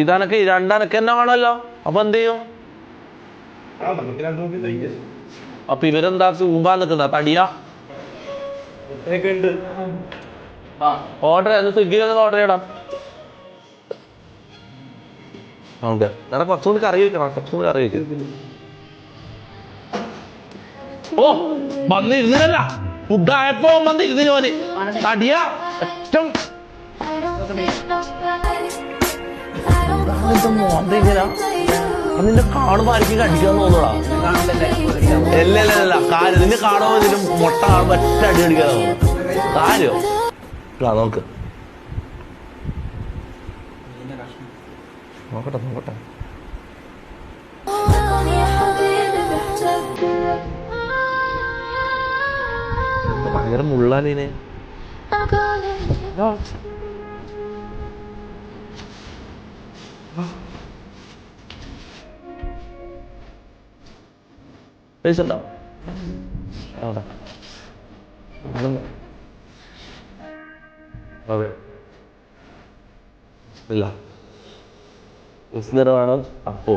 ഇതനക്ക് രണ്ടനക്ക് തന്നെ കാണല്ലോ. അപ്പൊ എന്ത് ചെയ്യും? അപ്പൊ ഇവരെന്താ തൂമ്പാ നിൽക്കുന്ന തടിയാ? ഓർഡർ സ്വിഗ്ഗിയിൽ ഓർഡർ ചെയ്യണം. ഓക്കെ എടാ കുറച്ചുകൂടി കറി വെക്കണം, കുറച്ചുകൂടി കറി വെക്കും. ഓ വന്നിരുന്നില്ല, ഫുഡായപ്പോ വന്നിരുന്നില്ല പോലെ തടിയാ ഏറ്റവും നിന്നെ കാണുമ്പോ ആയിരിക്കും കടിക്കാന്ന് തോന്നൂടാ. അല്ലല്ല കാര്യം നിന്നെ കാണുമ്പോ ഇതിന് മുട്ട കാണുമ്പോ ഒറ്റ അടി അടിക്കാന്ന് തോന്നുന്നു. കാര്യോ നോക്ക് നോക്കട്ടെ നോക്കട്ടെ. ഭയങ്കര മുള്ളാലീനെ. പൈസ ഉണ്ടോ അവിടെ? അതെ ഇല്ല നിറമാണ്. അപ്പോ